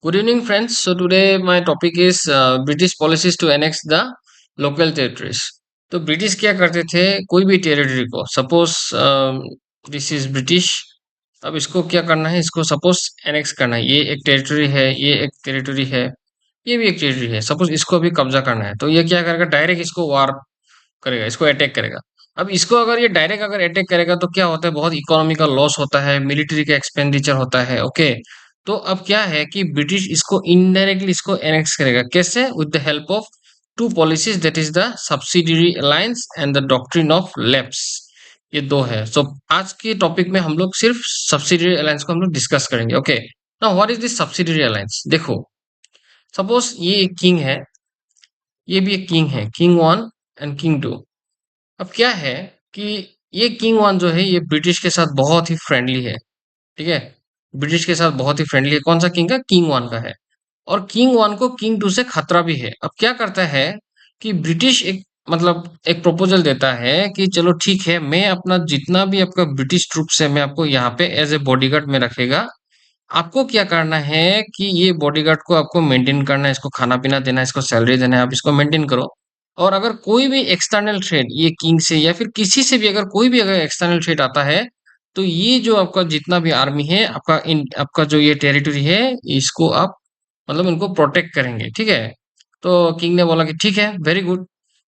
Good evening, friends. So today my topic is British policies to annex the local territories. तो British क्या करते थे कोई भी टेरिटरी को सपोज दिस इज ब्रिटिश। अब इसको क्या करना है, इसको सपोज एनेक्स करना है। ये एक टेरिटरी है, ये एक टेरिटरी है, ये भी एक टेरिटरी है। सपोज इसको अभी कब्जा करना है तो ये क्या करेगा, डायरेक्ट इसको वार करेगा, इसको अटैक करेगा। अब इसको अगर ये डायरेक्ट अगर अटैक करेगा तो क्या होता है, बहुत इकोनॉमी का लॉस होता है, मिलिट्री का एक्सपेंडिचर होता है। ओके, तो अब क्या है कि ब्रिटिश इसको इनडायरेक्टली इसको एनेक्स करेगा। कैसे? With the help of two policies, that is the subsidiary alliance and the doctrine of lapse. ये दो है। सो आज के टॉपिक में हम लोग सिर्फ सब्सिडियरी अलायंस को हम लोग डिस्कस करेंगे। Okay, now what is this subsidiary alliance? देखो, सपोज ये एक किंग है, ये भी एक किंग है, king one and king two. अब क्या है कि ये किंग वन जो है ये ब्रिटिश के साथ बहुत ही फ्रेंडली है। ठीक है, ब्रिटिश के साथ बहुत ही फ्रेंडली है। कौन सा किंग का? किंग वन का है। और किंग वन को किंग टू से खतरा भी है। अब क्या करता है कि ब्रिटिश एक एक प्रपोजल देता है कि चलो ठीक है, मैं अपना जितना भी आपका ब्रिटिश ट्रूप्स है मैं आपको यहाँ पे एज ए बॉडीगार्ड में रखेगा। आपको क्या करना है कि ये बॉडीगार्ड को आपको मेंटेन करना है, इसको खाना पीना देना है, इसको सैलरी देना है, आप इसको मेंटेन करो। और अगर कोई भी एक्सटर्नल थ्रेट ये किंग से या फिर किसी से भी अगर कोई भी अगर एक्सटर्नल थ्रेट आता है तो ये जो आपका जितना भी आर्मी है, आपका जो ये टेरिटरी है, इसको आप इनको प्रोटेक्ट करेंगे। ठीक है, तो किंग ने बोला कि ठीक है, वेरी गुड।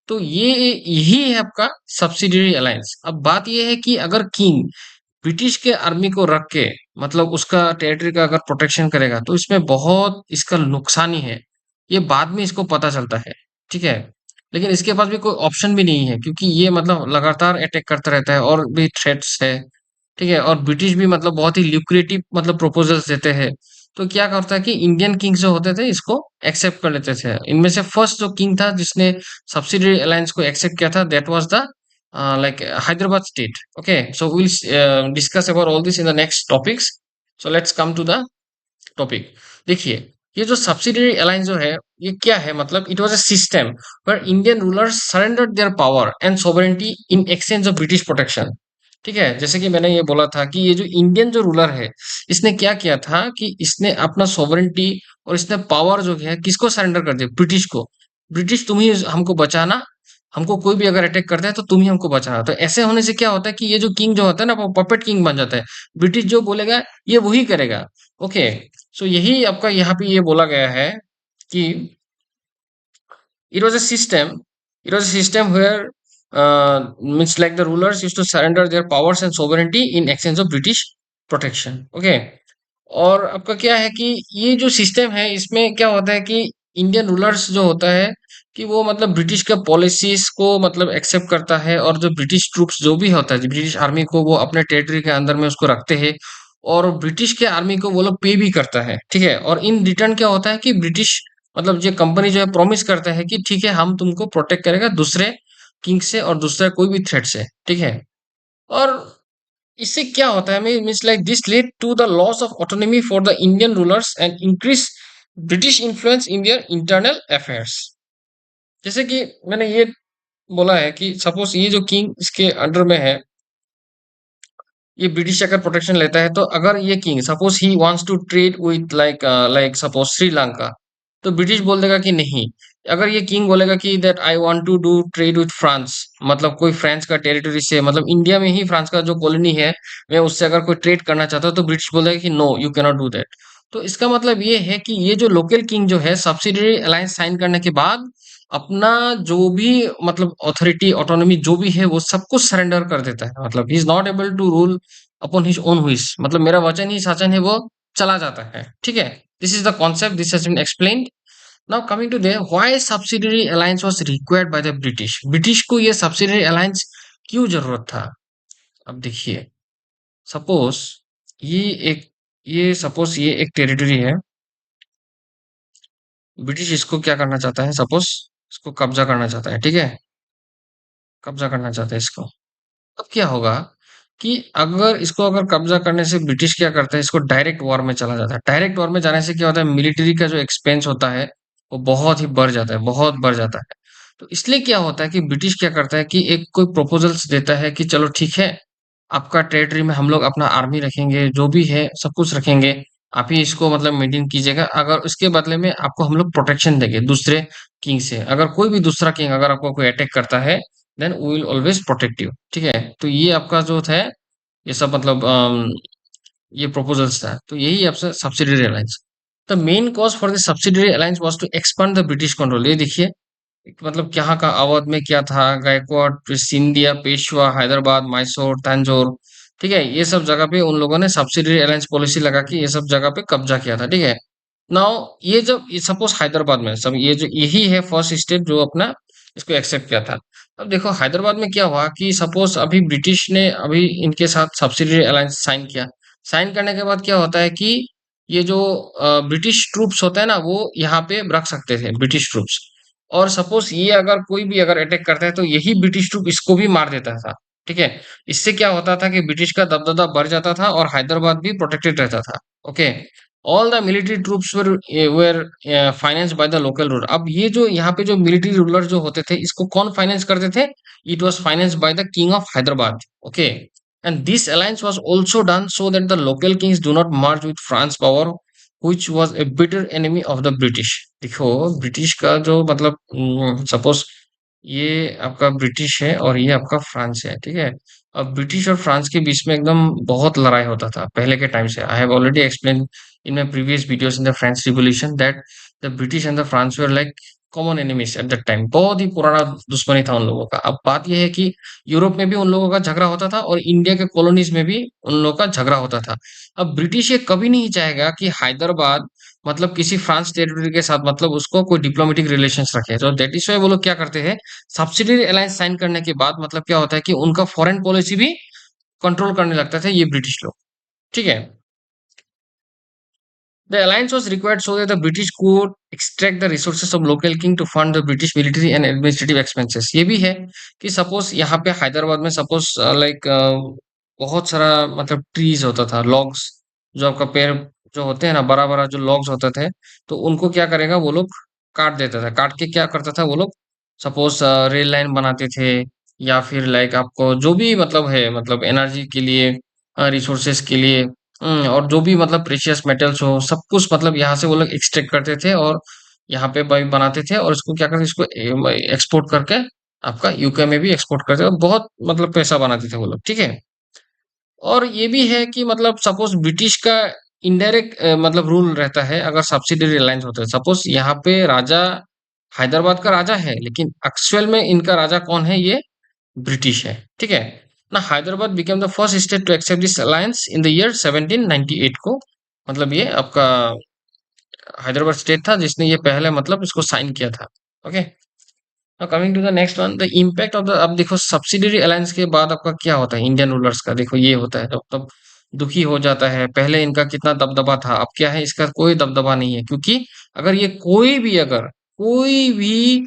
तो ये यही है आपका सब्सिडियरी अलायंस। अब बात ये है कि अगर किंग ब्रिटिश के आर्मी को रख के उसका टेरिटरी का अगर प्रोटेक्शन करेगा तो इसमें बहुत इसका नुकसान ही है। ये बाद में इसको पता चलता है। ठीक है, लेकिन इसके पास भी कोई ऑप्शन भी नहीं है क्योंकि ये लगातार अटैक करता रहता है और भी थ्रेट्स है। ठीक है, और ब्रिटिश भी बहुत ही ल्यूक्रेटिव प्रपोजल्स देते हैं। तो क्या करता है कि इंडियन किंग्स जो होते थे इसको एक्सेप्ट कर लेते थे। इनमें से फर्स्ट जो किंग था जिसने सब्सिडियरी अलायंस को एक्सेप्ट किया था, that was the Hyderabad state. Okay, so we'll discuss about all this in the next topics. So let's come to the topic. देखिए, ये जो सब्सिडियरी अलायंस जो है ये क्या है, इट वाज अ सिस्टम पर Indian rulers surrendered their power and sovereignty in exchange of British protection. ठीक है, जैसे कि मैंने ये बोला था कि ये जो इंडियन जो रूलर है इसने क्या किया था कि इसने अपना सोवरेनिटी और इसने पावर जो है किसको सरेंडर कर दिया? ब्रिटिश को। ब्रिटिश तुम ही हमको बचाना, हमको कोई भी अगर अटैक करता है तो तुम ही हमको बचाना। तो ऐसे होने से क्या होता है कि ये जो किंग जो होता है ना वो पपेट किंग बन जाता है। ब्रिटिश जो बोलेगा ये वही करेगा। ओके, सो यही आपका यहाँ पे ये बोला गया है कि it was a system it was a system where means like the rulers used to surrender their powers and sovereignty in exchange of British protection. Okay, और आपका क्या है कि ये जो सिस्टम है इसमें क्या होता है कि इंडियन रूलर्स जो होता है कि वो ब्रिटिश का पॉलिसीज को एक्सेप्ट करता है, और जो ब्रिटिश ट्रूप्स जो भी होता है, ब्रिटिश आर्मी को वो अपने टेरिटरी के अंदर में उसको रखते हैं। और ब्रिटिश के आर्मी को वो लोग पे भी करता है। ठीक है, और इन रिटर्न क्या होता है कि ब्रिटिश ये कंपनी जो है प्रॉमिस करता है कि ठीक है हम तुमको प्रोटेक्ट करेगा दूसरे किंग से और दूसरा कोई भी थ्रेट से। ठीक है, और इससे क्या होता है, means like this led to the loss of autonomy for the Indian rulers and increase British influence in their internal affairs. जैसे कि मैंने ये बोला है कि सपोज ये जो किंग इसके अंडर में है, ये ब्रिटिश अगर प्रोटेक्शन लेता है तो अगर ये king suppose he wants to trade with suppose Sri Lanka, तो ब्रिटिश बोल देगा कि नहीं। अगर ये किंग बोलेगा कि that I want to do trade with France, कोई फ्रांस का टेरिटरी से, इंडिया में ही फ्रांस का जो कॉलोनी है मैं उससे अगर कोई ट्रेड करना चाहता हूँ तो ब्रिटिश बोलेगा कि no you cannot do that. तो इसका ये है कि ये जो लोकल किंग जो है सब्सिडियरी अलायंस साइन करने के बाद अपना जो भी अथॉरिटी ऑटोनॉमी जो भी है वो सब कुछ सरेंडर कर देता है। He is not able to rule upon his own wish, मेरा वचन ही शासन है, वो चला जाता है। ठीक है, this is the concept, this has been explained. Now coming to the why subsidiary alliance was required by the British. British को ये सब्सिडियरी अलायंस क्यों जरूरत था? अब देखिए, सपोज ये एक ये एक टेरिटरी है। ब्रिटिश इसको क्या करना चाहता है, सपोज इसको कब्जा करना चाहता है। ठीक है, कब्जा करना चाहता है इसको। अब क्या होगा कि अगर इसको अगर कब्जा करने से ब्रिटिश क्या करता है, इसको डायरेक्ट वॉर में चला जाता है। डायरेक्ट वॉर में जाने से क्या होता है, मिलिट्री का जो एक्सपेंस होता है वो बहुत ही बढ़ जाता है, बहुत बढ़ जाता है। तो इसलिए क्या होता है कि ब्रिटिश क्या करता है कि एक कोई प्रपोजल्स देता है कि चलो ठीक है, आपका टेरिटरी में हम लोग अपना आर्मी रखेंगे, जो भी है सब कुछ रखेंगे, आप ही इसको मतलब मेंटेन कीजिएगा, अगर उसके बदले में आपको हम लोग प्रोटेक्शन देंगे दूसरे किंग से। अगर कोई भी दूसरा किंग अगर आपको कोई अटैक करता है, then we will always protect you. ठीक है, तो ये आपका जो है ये सब मतलब ये प्रपोजल्स था। तो यही आपसे subsidiary alliance. The main cause for the subsidiary alliance was to expand the British control. ये देखिए मतलब क्या का अवध में क्या था, गायकवाड़, फिर सिंधिया, पेशवा, हैदराबाद, मैसूर, तंजौर। ठीक है, ये सब जगह पे उन लोगों ने सब्सिडियरी अलायंस पॉलिसी लगा के ये सब जगह पे कब्जा किया था। ठीक है, नाउ ये जब सपोज हैदराबाद में सब ये जो यही है फर्स्ट स्टेट जो अपना इसको एक्सेप्ट किया था। अब देखो हैदराबाद में क्या हुआ कि सपोज अभी ब्रिटिश ने अभी इनके साथ सब्सिडियरी अलायंस साइन किया। साइन करने के बाद क्या होता है कि ये जो ब्रिटिश ट्रूप्स होता है ना वो यहाँ पे रख सकते थे ब्रिटिश ट्रूप्स। और सपोज ये अगर कोई भी अगर अटैक करता है तो यही ब्रिटिश ट्रूप इसको भी मार देता था। ठीक है, इससे क्या होता था कि ब्रिटिश का दबदबा बढ़ जाता था और हैदराबाद भी प्रोटेक्टेड रहता था। Okay, all the military troops were financed by the local ruler. अब ये जो यहाँ पे जो मिलिट्री रूलर जो होते थे इसको कौन फाइनेंस करते थे? It was financed by the king of Hyderabad. Okay, and this alliance was also done so that the local Kings do not merge with France power which was a bitter enemy of the British. देखो British का जो मतलब suppose ये आपका British है और ये आपका फ्रांस है। ठीक है, अब ब्रिटिश और फ्रांस के बीच में एकदम बहुत लड़ाई होता था पहले के टाइम से। I have already explain in my previous videos in the French Revolution that the British and the France were like common enemies eight that time. बहुत ही पुराना दुश्मनी था उन लोगों का। अब बात यह है कि यूरोप में भी उन लोगों का झगड़ा होता था और इंडिया के कॉलोनीज में भी उन लोगों का झगड़ा होता था। अब ब्रिटिश ये कभी नहीं चाहेगा कि हैदराबाद मतलब किसी फ्रांस टेरिटरी के साथ मतलब उसको कोई डिप्लोमेटिक रिलेशंस रखे। तो दैट इज व्हाई वो लोग क्या करते हैं, सब्सिडियरी अलायंस साइन करने के बाद मतलब क्या होता है कि उनका फॉरेन पॉलिसी भी कंट्रोल करने लगता था ये ब्रिटिश लोग। ठीक है, the alliance was required so that the British could extract the resources of local king to fund the British military and administrative expenses। ये भी है कि सपोज यहाँ पे हैदराबाद में सपोज लाइक बहुत सारा मतलब ट्रीज होता था, लॉग्स, जो आपका पेड़ जो होते हैं ना बड़ा बड़ा जो लॉग्स होते थे, तो उनको क्या करेगा वो लोग काट देता था। काट के क्या करता था वो लोग, सपोज रेल लाइन बनाते थे या फिर लाइक आपको जो भी मतलब है मतलब एनर्जी के लिए, रिसोर्सेस के लिए, और जो भी मतलब प्रेशियस मेटल्स हो सब कुछ मतलब यहाँ से वो लोग एक्सट्रैक्ट करते थे और यहाँ पे भाई बनाते थे और इसको क्या करते इसको एक्सपोर्ट करके आपका यूके में भी एक्सपोर्ट करते थे और बहुत मतलब पैसा बनाते थे वो लोग। ठीक है, और ये भी है कि मतलब सपोज ब्रिटिश का इनडायरेक्ट मतलब रूल रहता है अगर सब्सिडियरी अलायंस होता है। सपोज यहाँ पे राजा हैदराबाद का राजा है लेकिन एक्चुअल में इनका राजा कौन है, ये ब्रिटिश है। ठीक है ना, Hyderabad became the first state to accept this alliance in the year 1798 को। मतलब ये आपका हैदराबाद स्टेट था जिसने ये पहले मतलब इसको साइन किया था। Okay, now coming to the next one, the impact of the. अब देखो सब्सिडियरी अलायंस के बाद आपका क्या होता है इंडियन रूलर्स का, देखो ये होता है जब तब दुखी हो जाता है। पहले इनका कितना दबदबा था, अब क्या है इसका कोई दबदबा नहीं है, क्योंकि अगर ये कोई भी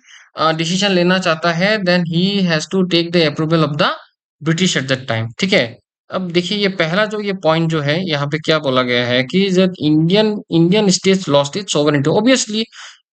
डिसीजन लेना चाहता है then he has to take the approval of the British at that time. ठीक है, अब देखिए ये पहला जो ये पॉइंट जो है यहाँ पे क्या बोला गया है कि जब Indian Indian states lost its sovereignty obviously.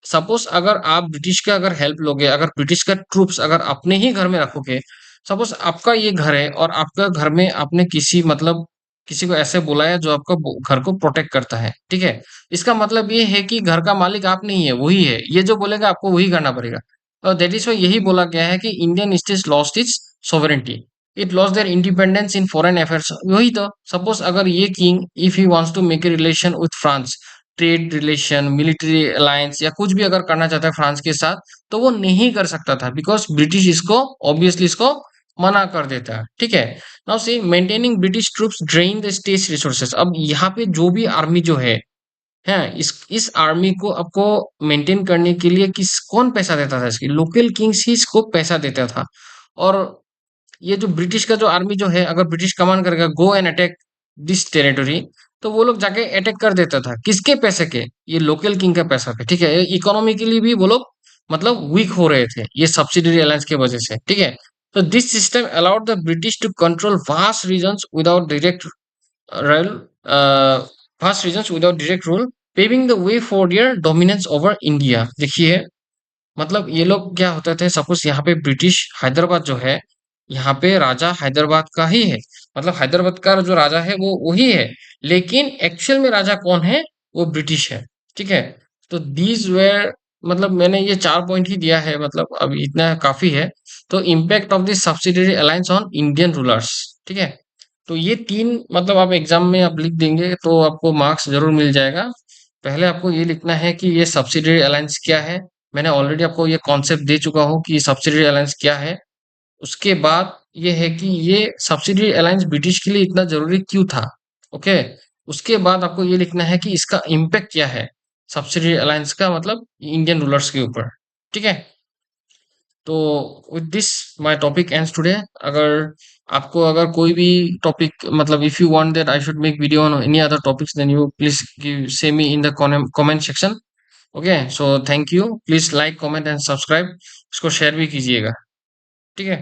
Suppose अगर आप ब्रिटिश का अगर हेल्प लोगे, अगर ब्रिटिश का ट्रूप्स अगर अपने ही घर में रखोगे, सपोज आपका ये घर है और आपका घर में आपने किसी मतलब किसी को ऐसे बुलाया जो आपका घर को प्रोटेक्ट करता है। ठीक है, इसका मतलब ये है कि घर का मालिक आप नहीं है, वही है, ये जो बोलेगा आपको वही करना पड़ेगा। और दैट इज वाई यही बोला गया है कि Indian states lost its sovereignty, it lost their independence in foreign affairs. वही तो सपोज अगर ये king if he wants to make a relation with France, trade relation, military alliance या कुछ भी अगर करना चाहता है फ्रांस के साथ, तो वो नहीं कर सकता था बिकॉज ब्रिटिश इसको ऑब्वियसली इसको मना कर देता है। ठीक है, now see maintaining British troops drain the state resources. अब यहाँ पे जो भी आर्मी जो है इस आर्मी को आपको मेंटेन करने के लिए किस कौन पैसा देता था, इसकी लोकल किंग्स ही इसको पैसा देता था। और ये जो ब्रिटिश का जो आर्मी जो है अगर ब्रिटिश कमांड करेगा go and attack this territory, तो वो लोग जाके अटैक कर देता था किसके पैसे के, ये लोकल किंग का पैसा पे। ठीक है, इकोनॉमिकली भी वो लोग मतलब वीक हो रहे थे ये सब्सिडरी अलायंस की वजह से। ठीक है, तो this system allowed the British to control vast regions without direct rule, vast regions without direct rule, paving the way for their dominance over India. देखिए मतलब ये लोग क्या होते थे, सपोज यहाँ पे ब्रिटिश हैदराबाद जो है यहाँ पे राजा हैदराबाद का ही है, मतलब हैदराबाद का जो राजा है वो वही है, लेकिन एक्चुअल में राजा कौन है, वो ब्रिटिश है। ठीक है, तो दीज वेर, मतलब मैंने ये 4 पॉइंट ही दिया है, मतलब अब इतना काफी है। तो impact of this subsidiary alliance on Indian rulers. ठीक है, तो ये तीन, मतलब आप एग्जाम में आप लिख देंगे तो आपको मार्क्स जरूर मिल जाएगा। पहले आपको ये लिखना है कि ये सब्सिडियरी अलायंस क्या है। मैंने ऑलरेडी आपको ये कॉन्सेप्ट दे चुका हूँ कि सब्सिडियरी अलायंस क्या है। उसके बाद ये है कि ये सब्सिडियरी अलायंस ब्रिटिश के लिए इतना जरूरी क्यों था। ओके, उसके बाद आपको ये लिखना है कि इसका इम्पैक्ट क्या है, सब्सिडियरी अलायंस का, मतलब इंडियन रूलर्स के ऊपर। ठीक है, तो with this my topic ends today. अगर आपको अगर कोई भी टॉपिक, मतलब if you want that I should make video on any other topics, then you please give say me in the comment section. Okay, so thank you, please like comment and subscribe, इसको share भी कीजिएगा। ठीक है।